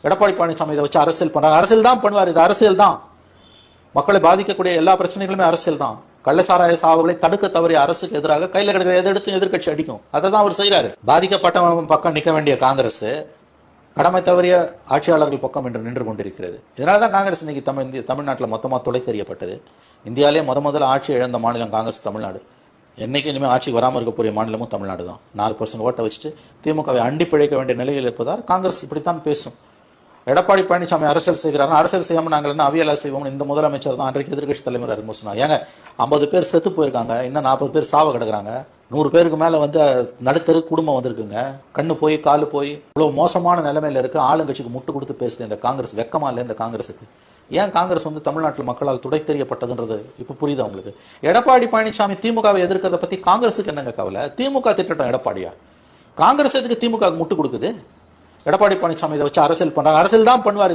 எடப்பாடி பழனிசாமி இதை வச்சு அரசியல் பண்றாங்க. அரசியல் தான் பண்ணுவார், இது அரசியல் தான். மக்களை பாதிக்கக்கூடிய எல்லா பிரச்சனைகளுமே அரசியல் தான். கள்ளசாராய சாவுகளை தடுக்க தவறிய அரசுக்கு எதிராக கையில கிடைக்கிற எதை எடுத்து எதிர்கட்சி அடிக்கும். அதை தான் அவர் செய்யறாரு. பாதிக்கப்பட்ட பக்கம் நிற்க வேண்டிய காங்கிரஸ் கடமை தவறிய ஆட்சியாளர்கள் பக்கம் என்று நின்று கொண்டிருக்கிறது. இதனாலதான் காங்கிரஸ் இன்னைக்கு தமிழ்நாட்டில் மொத்தமா துளை தெரியப்பட்டது. இந்தியாவிலே முதல்ல ஆட்சி இழந்த மாநிலம் காங்கிரஸ் தமிழ்நாடு. என்னைக்கு இனிமேல் ஆட்சி வராமல் இருக்கக்கூடிய மாநிலமும் தமிழ்நாடு தான். 4% ஓட்டை வச்சுட்டு திமுகவை அண்டி பிழைக்க வேண்டிய நிலையில் இருப்பதால் காங்கிரஸ் இப்படித்தான் பேசும். எடப்பாடி பழனிசாமி அரசியல் செய்கிறார், அரசியல் செய்யாம நாங்கள் என்ன அவியலா செய்வோம். இந்த முதலமைச்சர் தான் அன்றைக்கு எதிர்கட்சி தலைவர் அறிமுகம் சொன்னாங்க. ஏங்க 50 பேர் செத்து போயிருக்காங்க, இன்னும் 40 பேர் சாவ கிடக்குறாங்க, 100 பேருக்கு மேல நடுத்தரு குடும்பம் வந்திருக்குங்க. கண்ணு போய் காலு போய் இவ்வளவு மோசமான நிலைமையில இருக்கு. ஆளுங்கட்சிக்கு முட்டு கொடுத்து பேசுது இந்த காங்கிரஸ். வெக்கமா இல்லை இந்த காங்கிரஸுக்கு? ஏன் காங்கிரஸ் தமிழ்நாட்டில் மக்களால் துடை தெரியப்பட்டதுன்றது இப்ப புரியுது அவங்களுக்கு. எடப்பாடி பழனிசாமி திமுகவை எதிர்க்கிறத பத்தி காங்கிரஸுக்கு என்னங்க கவலை? திமுக திட்டம் எடப்பாடியா? காங்கிரஸ் எதுக்கு திமுக முட்டு கொடுக்குது? எடப்பாடி பழனிசாமி இதை வச்சு அரசியல் பண்றாங்க. அரசியல் தான் பண்ணுவார்.